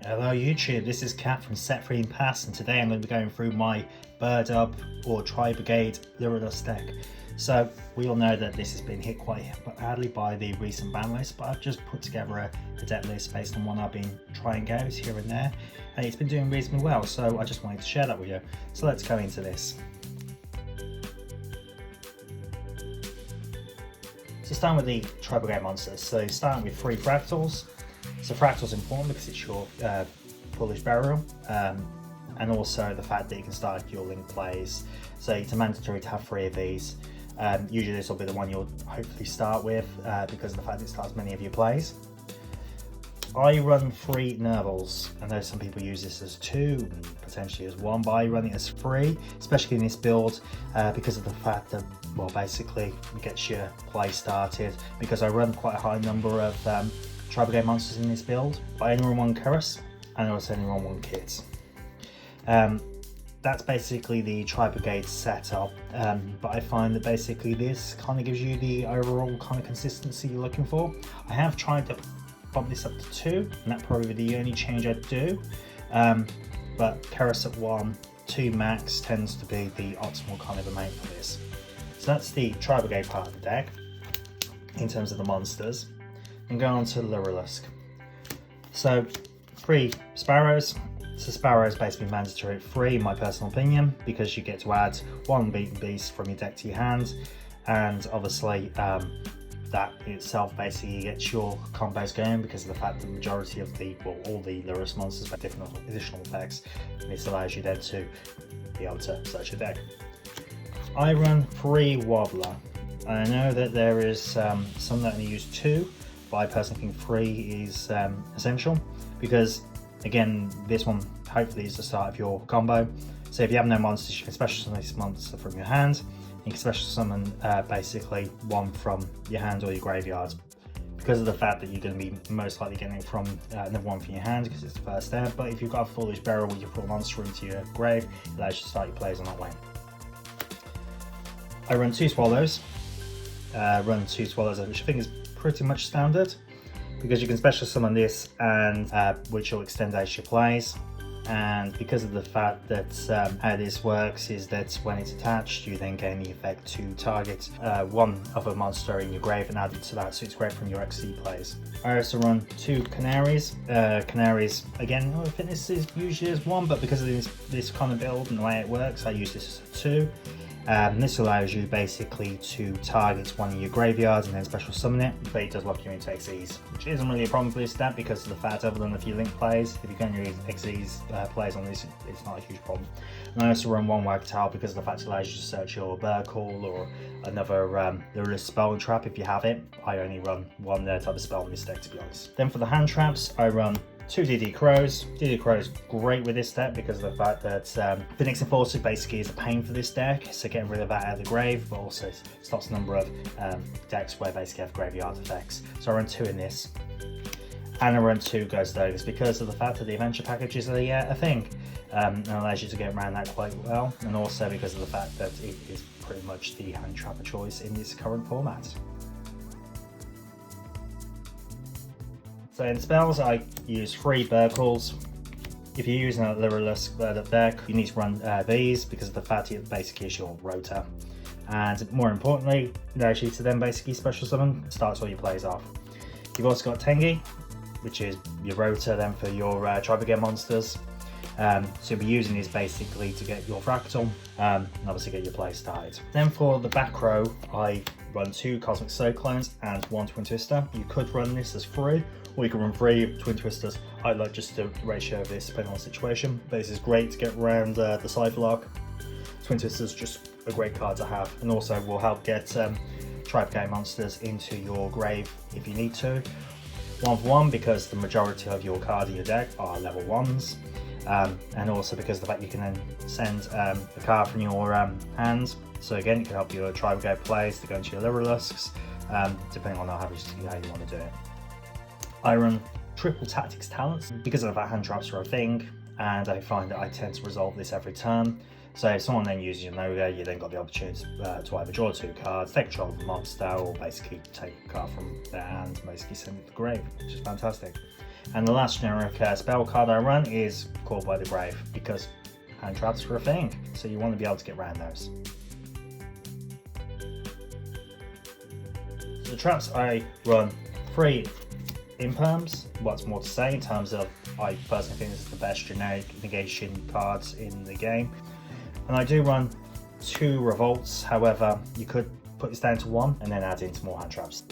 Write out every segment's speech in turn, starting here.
Hello YouTube, this is Kat from Set Free and Pass, and today I'm going to be going through my Bird Up or Tri-Brigade Lyrilusc deck. So we all know that this has been hit quite badly by the recent ban list, but I've just put together a deck list based on what I've been trying out here and there, and it's been doing reasonably well, so I just wanted to share that with you. So let's go into this. So starting with the Tri-Brigade monsters, so starting with 3 fractals. So fractal's important because it's your foolish burial, and also the fact that you can start your link plays. So it's mandatory to have 3 of these. Usually this will be the one you'll hopefully start with because of the fact that it starts many of your plays. I run 3 Nervals. I know some people use this as 2, potentially as 1, but I run it as 3, especially in this build because of the fact that, well, basically it gets your play started, because I run quite a high number of Tri-Brigade monsters in this build. I only run 1 Curse and I also only run 1 Kit. That's basically the Tri-Brigade setup, but I find that basically this kind of gives you the overall kind of consistency you're looking for. I have tried to bump this up to 2, and that's probably the only change I'd do, but Curse at 1, 2 max tends to be the optimal kind of amount for this. So that's the Tri-Brigade part of the deck in terms of the monsters. And go on to Lyrilusc. So 3 Sparrows. So Sparrow is basically mandatory at 3 in my personal opinion, because you get to add 1 beaten beast from your deck to your hand, and obviously that itself basically gets your combos going because of the fact that the majority of the, well, all the Lyrilusc monsters have different additional effects, and this allows you then to be able to search your deck. I run 3 Wobbler. I know that there is some that only use 2, but I personally think 3 is essential, because again, this one hopefully is the start of your combo. So if you have no monsters, you can special summon this monster from your hand. You can special summon basically 1 from your hand or your graveyard, because of the fact that you're going to be most likely getting it from another 1 from your hand because it's the first step. But if you've got a Foolish Burial where you put a monster into your grave, it allows you to start your plays on that way. I run 2 Swallows. Which I think is pretty much standard, because you can special summon this, and which will extend out your plays. And because of the fact that how this works is that when it's attached, you then gain the effect to target 1 other monster in your grave and add it to that, so it's great from your XC plays. I also run 2 Canaries. Canaries, again, I think this is usually as 1, but because of this kind of build and the way it works, I use this as a 2. This allows you basically to target 1 of your graveyards and then special summon it, but it does lock you into XEs, which isn't really a problem for this deck because of the fact, other than a few link plays, if you're going to use XEs plays on this, it's not a huge problem. And I also run 1 Wagtail because of the fact it allows you to search your Burkle or another Lyrilusc spell and trap if you have it. I only run 1 type of spell in this deck, to be honest. Then for the hand traps, I run 2 DD Crows. DD Crow is great with this deck because of the fact that Phoenix Enforcer basically is a pain for this deck, so getting rid of that out of the grave, but also stops a number of decks where basically have graveyard effects. So I run 2 in this. And I run 2 Ghost Ogres because of the fact that the adventure package is a thing, and allows you to get around that quite well, and also because of the fact that it is pretty much the hand trap of choice in this current format. So in spells, I use 3 Burkles. If you're using a Lyrilusc Bird Up deck, you need to run these because of the fact it basically is your rotor. And more importantly, it allows you to then basically special summon, starts all your plays off. You've also got Tengi, which is your rotor then for your Tri-Brigade monsters. So you'll be using these basically to get your Fractal, and obviously get your play started. Then for the back row, I run 2 Cosmic Cyclones and 1 Twin Twister. You could run this as 3, or you can run 3 Twin Twisters. I like just the ratio of this depending on the situation, but this is great to get around the Cypher Lock. Twin Twisters just a great card to have, and also will help get Tri-Brigade monsters into your grave if you need to. 1 for 1 because the majority of your cards in your deck are level 1s. And also because of the fact you can then send a card from your hands. So again, it can help your Tri-Brigade plays to go into your Lyriluscs, depending on how you want to do it. I run triple Tactics Talents because of the fact hand traps are a thing, and I find that I tend to resolve this every turn. So if someone then uses your Noga, you then got the opportunity to either draw 2 cards, take control of the monster, or basically take a card from their hand and basically send it to the grave, which is fantastic. And the last generic spell card I run is Called by the Grave, because hand traps are a thing, so you want to be able to get around those. So the traps I run 3 imperms. What's more to say in terms of, I personally think this is the best generic negation cards in the game. And I do run 2 revolts, however you could put this down to 1 and then add in some more hand traps.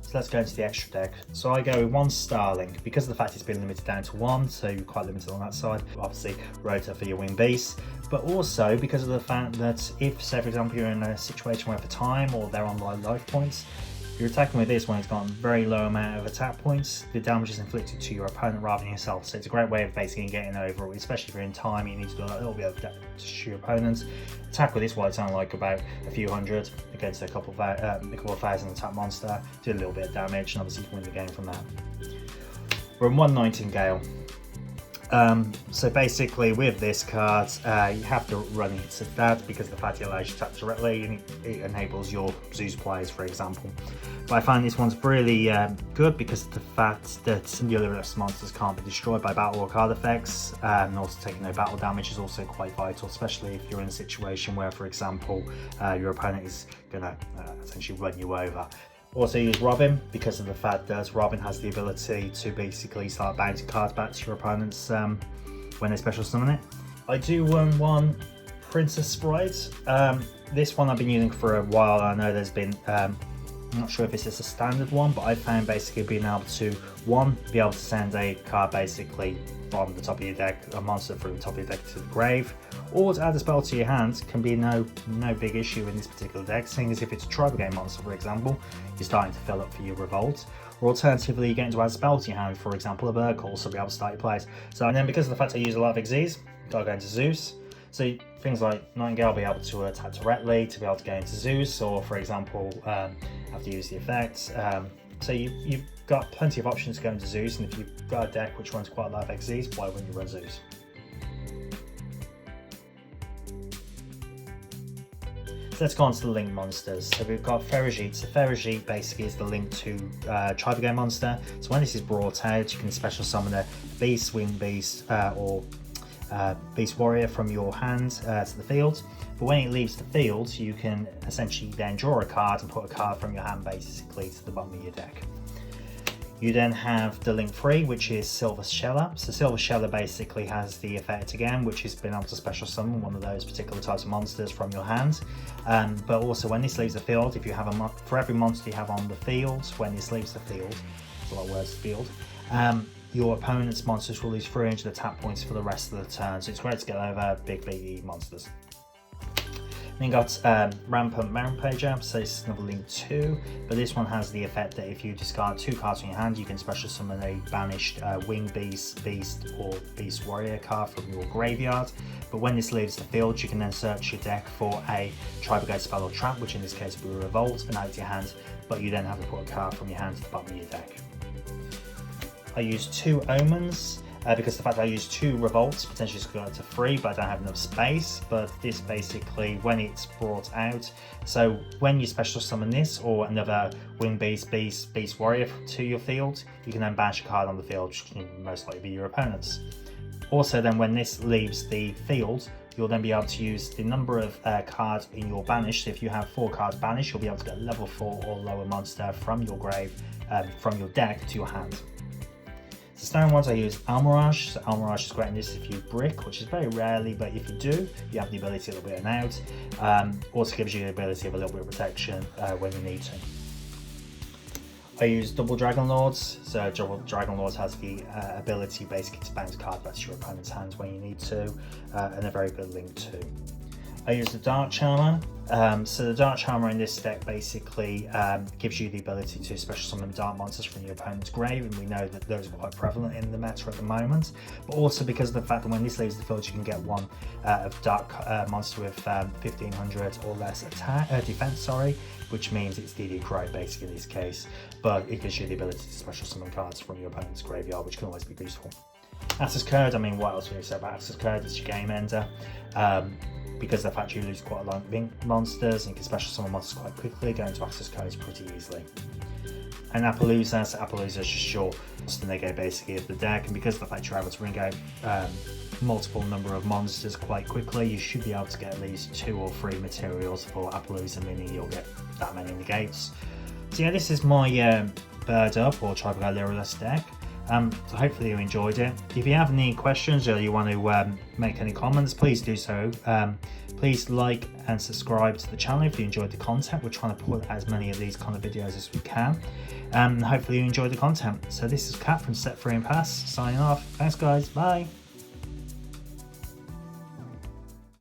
So let's go into the extra deck. So I go with 1 Starling, because of the fact it's been limited down to 1, so you're quite limited on that side. Obviously Rotor for your wing beasts, but also because of the fact that if, say for example, you're in a situation where for time or they're on life points, you're attacking with this when it's got a very low amount of attack points, the damage is inflicted to your opponent rather than yourself. So it's a great way of basically getting over, especially if you're in time, you need to do a little bit of damage to your opponents. Attack with this while it's only like about a few hundred against a couple of thousand attack monster, do a little bit of damage, and obviously you can win the game from that. We're on 1 Nightingale. So basically with this card, you have to run it to that because the fact it allows you to tap directly and it enables your Zeus plays, for example. But I find this one's really good because of the fact that the Lyrilusc monsters can't be destroyed by battle or card effects, and also taking no battle damage is also quite vital, especially if you're in a situation where, for example, your opponent is going to essentially run you over. Also use Robin because of the fact that Robin has the ability to basically start bouncing cards back to your opponents when they special summon it. I do run 1 Princess Sprite. This one I've been using for a while. I know there's been, I'm not sure if this is a standard one, but I found basically being able to, be able to send a card basically from the top of your deck, a monster from the top of your deck to the grave, or to add a spell to your hand can be no big issue in this particular deck, seeing as if it's a Tri-Brigade monster, for example, you're starting to fill up for your revolt, or alternatively you're getting to add a spell to your hand, for example a bird call, so be able to start your plays. So, and then because of the fact I use a lot of XYZs, gotta go into Zeus, so things like Nightingale will be able to attack directly to be able to go into Zeus, or for example have to use the effects. So you've got plenty of options to go into Zeus, and if you've got a deck which runs quite a lot of XYZs, why wouldn't you run Zeus? So let's go on to the link monsters. So we've got Ferrigite. So Ferrigite basically is the link to Tri-Brigade monster. So when this is brought out, you can special summon a Beast, Wing Beast, or Beast Warrior from your hand to the field. But when it leaves the field, you can essentially then draw a card and put a card from your hand basically to the bottom of your deck. You then have the link 3, which is Silver Sheller. So Silver Sheller basically has the effect again, which is being able to special summon one of those particular types of monsters from your hand. But also when this leaves the field, if you have for every monster you have on the field, when this leaves the field, there's a lot of words, field, your opponent's monsters will lose 300 attack points for the rest of the turn. So it's great to get over big beefy monsters. Then got Rampant Rampager, so this is another link 2, but this one has the effect that if you discard 2 cards from your hand, you can special summon a banished Wing Beast, or Beast Warrior card from your graveyard. But when this leaves the field, you can then search your deck for a Tri-Brigade spell or trap, which in this case will be Revolt, and add it to your hand, but you then have to put a card from your hand to the bottom of your deck. I use 2 Omens. Because the fact that I use 2 revolts, potentially it's going to 3, but I don't have enough space. But this basically, when it's brought out, so when you special summon this or another Wing Beast, Beast Warrior to your field, you can then banish a card on the field, which can most likely be your opponent's. Also then when this leaves the field, you'll then be able to use the number of cards in your banish. So if you have 4 cards banished, you'll be able to get a level 4 or lower monster from your grave, from your deck to your hand. The standard ones I use Almirage. So Almirage is great in this if you brick, which is very rarely, but if you do, you have the ability a little bit of an out. Also gives you the ability of a little bit of protection when you need to. I use Double Dragon Lords. So Double Dragon Lords has the ability basically to bounce cards back to your opponent's hands when you need to, and a very good link too. I use the Dark Charmer. So the Dark Charmer in this deck basically gives you the ability to special summon dark monsters from your opponent's grave, and we know that those are quite prevalent in the meta at the moment. But also because of the fact that when this leaves the field, you can get one of dark monster with 1500 or less defense, which means it's DD Crow basically in this case. But it gives you the ability to special summon cards from your opponent's graveyard, which can always be useful. Access code, I mean, what else would you say about access code? It's your game ender. Because of the fact you lose quite a lot of monsters and you can special summon monsters quite quickly, going to access codes pretty easily. And Appaloosa, so Appaloosa is just your monster negate basically of the deck, and because of the fact you're able to bring out multiple number of monsters quite quickly, you should be able to get at least 2 or 3 materials for Appaloosa, meaning you'll get that many negates. So yeah, this is my Bird Up or Tri-Brigade Lyrilusc deck. So hopefully you enjoyed it. If you have any questions or you want to make any comments, please do so. Please like and subscribe to the channel if you enjoyed the content. We're trying to put as many of these kind of videos as we can. Hopefully you enjoyed the content. So this is Kat from Set Free and Pass signing off. Thanks guys, bye.